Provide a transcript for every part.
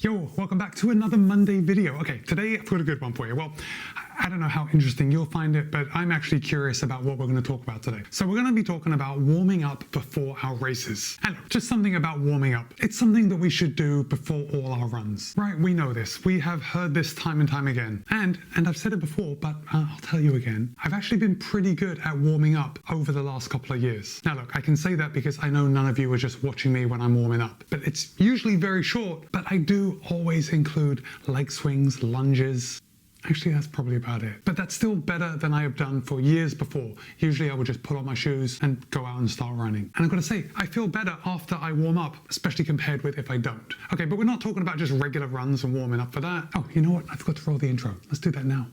Yo, welcome back to another Monday video. Okay, today I've got a good one for you. Well, I don't know how interesting you'll find it, but I'm actually curious about what we're going to talk about today. So we're going to be talking about warming up before our races. And just something about warming up. It's something that we should do before all our runs, right? We know this. We have heard this time and time again. And I've said it before, but I'll tell you again. I've actually been pretty good at warming up over the last couple of years. Now look, I can say that because I know none of you are just watching me when I'm warming up, but it's usually very short, but I do always include leg swings, lunges. Actually, that's probably about it. But that's still better than I have done for years before. Usually I would just put on my shoes and go out and start running. And I've got to say, I feel better after I warm up, especially compared with if I don't. Okay, but we're not talking about just regular runs and warming up for that. Oh, you know what? I forgot to roll the intro. Let's do that now.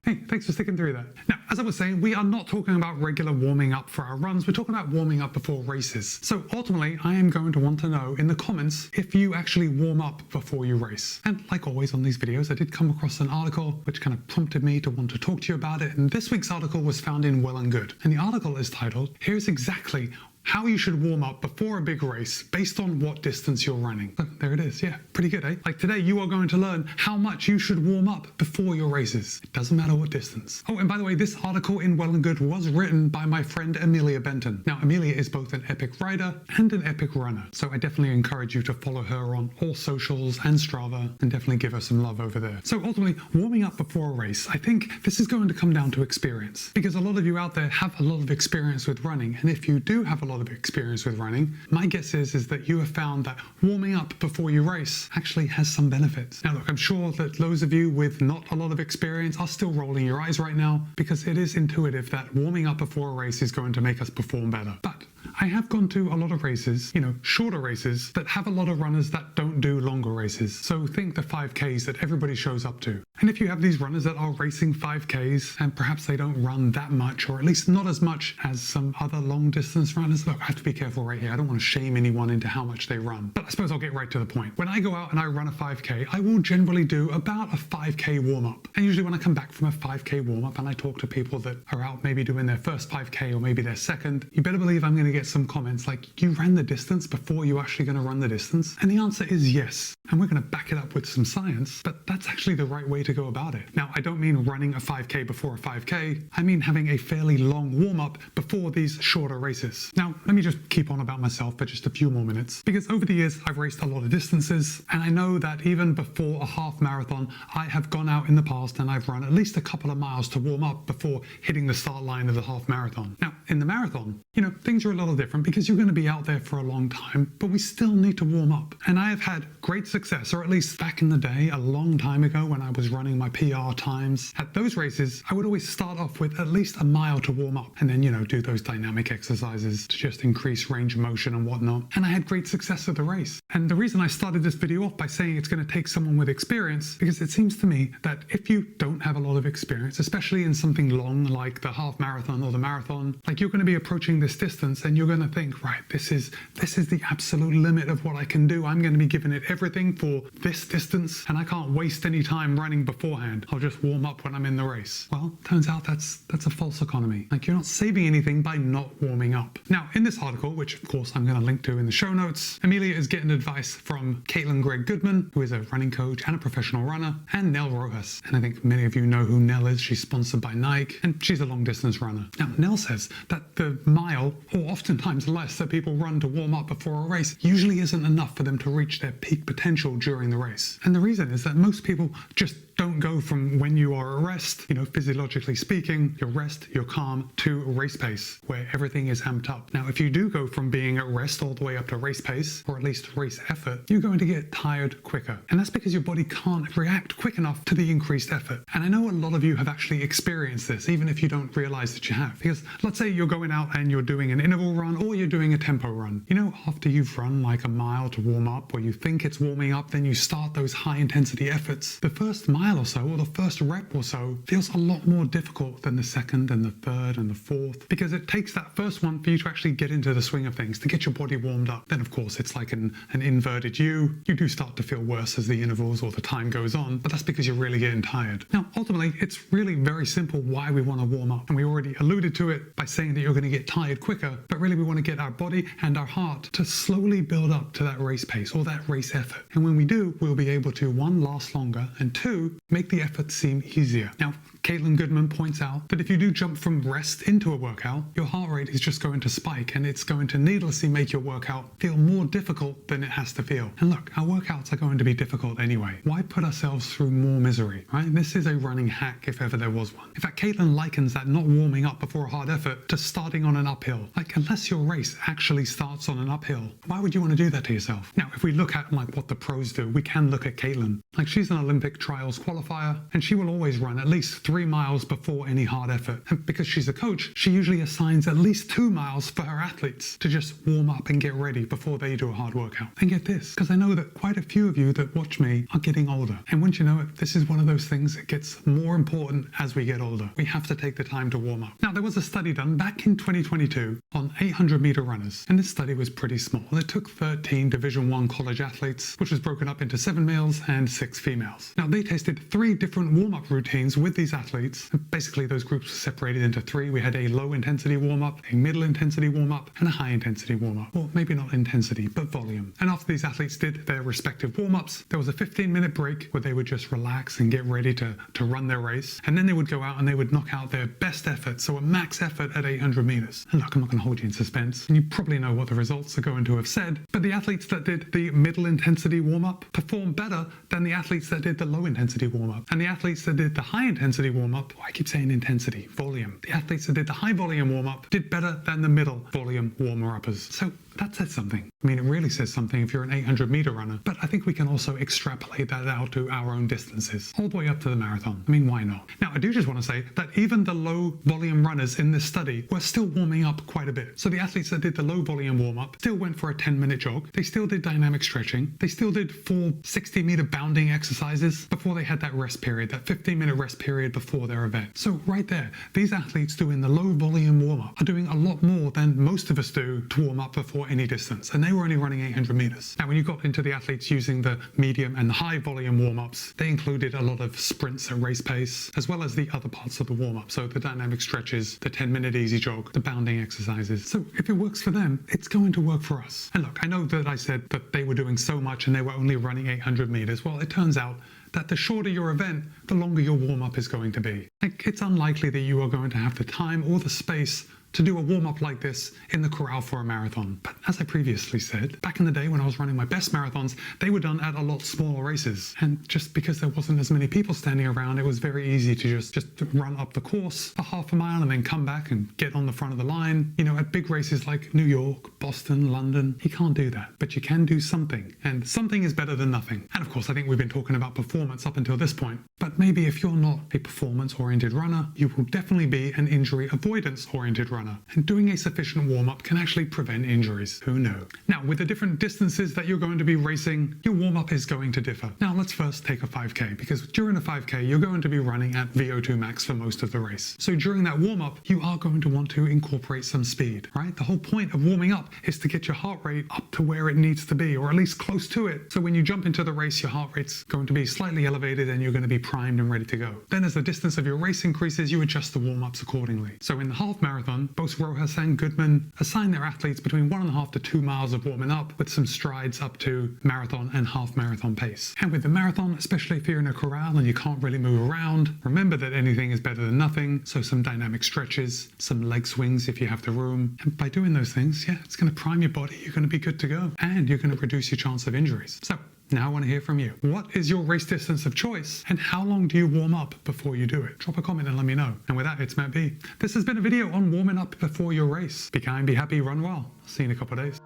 Hey, thanks for sticking through that. Now, as I was saying, we are not talking about regular warming up for our runs. We're talking about warming up before races. So ultimately, I am going to want to know in the comments if you actually warm up before you race. And like always on these videos, I did come across an article which kind of prompted me to want to talk to you about it. And this week's article was found in Well and Good. And the article is titled, "Here's exactly how you should warm up before a big race based on what distance you're running." So there it is. Yeah, pretty good, eh? Like today, you are going to learn how much you should warm up before your races. It doesn't matter what distance. Oh, and by the way, this article in Well and Good was written by my friend Amelia Benton. Now, Amelia is both an epic rider and an epic runner. So I definitely encourage you to follow her on all socials and Strava and definitely give her some love over there. So ultimately, warming up before a race, I think this is going to come down to experience, because a lot of you out there have a lot of experience with running. And if you do have a lot of experience with running, my guess is that you have found that warming up before you race actually has some benefits. Now look, I'm sure that those of you with not a lot of experience are still rolling your eyes right now, because it is intuitive that warming up before a race is going to make us perform better. But I have gone to a lot of races, shorter races that have a lot of runners that don't do longer races. So think the 5Ks that everybody shows up to. And if you have these runners that are racing 5Ks and perhaps they don't run that much, or at least not as much as some other long distance runners, look, I have to be careful right here. I don't want to shame anyone into how much they run. But I suppose I'll get right to the point. When I go out and I run a 5K, I will generally do about a 5K warm up. And usually when I come back from a 5K warm up and I talk to people that are out maybe doing their first 5K or maybe their second, you better believe I'm going to get some comments like, "You ran the distance before you're actually going to run the distance?" And the answer is yes. And we're going to back it up with some science, but that's actually the right way to go about it. Now, I don't mean running a 5K before a 5K. I mean having a fairly long warm up before these shorter races. Now, let me just keep on about myself for just a few more minutes, because over the years, I've raced a lot of distances, and I know that even before a half marathon, I have gone out in the past and I've run at least a couple of miles to warm up before hitting the start line of the half marathon. Now, in the marathon, things are a little different because you're going to be out there for a long time, but we still need to warm up. And I have had great success, or at least back in the day, a long time ago when I was running my PR times. At those races, I would always start off with at least a mile to warm up and then, do those dynamic exercises to just increase range of motion and whatnot. And I had great success at the race. And the reason I started this video off by saying it's going to take someone with experience, because it seems to me that if you don't have a lot of experience, especially in something long like the half marathon or the marathon, like you're going to be approaching this distance and you're going to think, right, this is the absolute limit of what I can do. I'm going to be giving it everything for this distance and I can't waste any time running beforehand. I'll just warm up when I'm in the race. Well, turns out that's a false economy. Like, you're not saving anything by not warming up. Now, in this article, which of course I'm going to link to in the show notes, Amelia is getting advice from Caitlin Gregg Goodman, who is a running coach and a professional runner, and Nell Rojas. And I think many of you know who Nell is. She's sponsored by Nike and she's a long distance runner. Now, Nell says that the mile, or oftentimes less, that people run to warm up before a race usually isn't enough for them to reach their peak potential during the race. And the reason is that most people just don't go from when you are at rest, physiologically speaking, your rest, your calm, to race pace, where everything is amped up. Now, if you do go from being at rest all the way up to race pace, or at least race effort, you're going to get tired quicker. And that's because your body can't react quick enough to the increased effort. And I know a lot of you have actually experienced this, even if you don't realize that you have. Because let's say you're going out and you're doing an interval run or you're doing a tempo run. After you've run like a mile to warm up, or you think it's warming up, then you start those high intensity efforts. The first mile mile or so, or the first rep or so, feels a lot more difficult than the second and the third and the fourth, because it takes that first one for you to actually get into the swing of things, to get your body warmed up. Then of course it's like an inverted U. You do start to feel worse as the intervals or the time goes on, but that's because you're really getting tired. Now, ultimately, it's really very simple why we want to warm up. And we already alluded to it by saying that you're going to get tired quicker, but really we want to get our body and our heart to slowly build up to that race pace or that race effort. And when we do, we'll be able to, one, last longer, and two, make the effort seem easier. Now, Caitlin Goodman points out that if you do jump from rest into a workout, your heart rate is just going to spike, and it's going to needlessly make your workout feel more difficult than it has to feel. And look, our workouts are going to be difficult anyway. Why put ourselves through more misery, right? This is a running hack if ever there was one. In fact, Caitlin likens that not warming up before a hard effort to starting on an uphill. Like, unless your race actually starts on an uphill, why would you want to do that to yourself? Now, if we look at like what the pros do, we can look at Caitlin. Like, she's an Olympic trials qualifier, and she will always run at least 3 miles before any hard effort. And because she's a coach, she usually assigns at least 2 miles for her athletes to just warm up and get ready before they do a hard workout. And get this, because I know that quite a few of you that watch me are getting older. And once you know it, this is one of those things that gets more important as we get older. We have to take the time to warm up. Now, there was a study done back in 2022 on 800-meter runners, and this study was pretty small. It took 13 Division I college athletes, which was broken up into 7 males and 6 females. Now, they tested 3 different warm-up routines with these athletes. Basically, those groups were separated into 3. We had a low-intensity warm-up, a middle-intensity warm-up, and a high-intensity warm-up. Well, maybe not intensity, but volume. And after these athletes did their respective warm-ups, there was a 15-minute break where they would just relax and get ready to run their race. And then they would go out and they would knock out their best effort, so a max effort at 800 meters. And look, I'm not going to hold you in suspense, and you probably know what the results are going to have said, but the athletes that did the middle-intensity warm-up performed better than the athletes that did the low-intensity warm-up. And the athletes that did the high-intensity warm-up, I keep saying intensity, volume. The athletes that did the high-volume warm-up did better than the middle-volume warmer-uppers. So that says something. I mean, it really says something if you're an 800-meter runner, but I think we can also extrapolate that out to our own distances, all the way up to the marathon. I mean, why not? Now, I do just want to say that even the low-volume runners in this study were still warming up quite a bit. So the athletes that did the low-volume warm-up still went for a 10-minute jog. They still did dynamic stretching. They still did 4 60-meter bounding exercises before they had that rest period, that 15-minute rest period before their event. So right there, these athletes doing the low-volume warm-up are doing a lot more than most of us do to warm up before any distance, and they were only running 800 meters. Now, when you got into the athletes using the medium and the high volume warm-ups, they included a lot of sprints at race pace, as well as the other parts of the warm-up. So the dynamic stretches, the 10-minute easy jog, the bounding exercises. So if it works for them, it's going to work for us. And look, I know that I said that they were doing so much and they were only running 800 meters. Well, it turns out that the shorter your event, the longer your warm-up is going to be. Like, it's unlikely that you are going to have the time or the space to do a warm-up like this in the corral for a marathon. But as I previously said, back in the day when I was running my best marathons, they were done at a lot smaller races. And just because there wasn't as many people standing around, it was very easy to just run up the course for half a mile and then come back and get on the front of the line. You know, at big races like New York, Boston, London, you can't do that, but you can do something. And something is better than nothing. And of course, I think we've been talking about performance up until this point, but maybe if you're not a performance-oriented runner, you will definitely be an injury avoidance-oriented runner. And doing a sufficient warm-up can actually prevent injuries. Who knew? Now, with the different distances that you're going to be racing, your warm-up is going to differ. Now, let's first take a 5K, because during a 5K, you're going to be running at VO2 max for most of the race. So during that warm-up, you are going to want to incorporate some speed, right? The whole point of warming up is to get your heart rate up to where it needs to be, or at least close to it. So when you jump into the race, your heart rate's going to be slightly elevated and you're going to be primed and ready to go. Then as the distance of your race increases, you adjust the warm-ups accordingly. So in the half marathon, both Rojas and Goodman assign their athletes between 1.5 to 2 miles of warming up, with some strides up to marathon and half marathon pace. And with the marathon, especially if you're in a corral and you can't really move around, remember that anything is better than nothing. So some dynamic stretches, some leg swings if you have the room. And by doing those things, yeah, it's going to prime your body. You're going to be good to go, and you're going to reduce your chance of injuries. So now I want to hear from you. What is your race distance of choice, and how long do you warm up before you do it? Drop a comment and let me know. And with that, it's Matt B. This has been a video on warming up before your race. Be kind, be happy, run well. See you in a couple of days.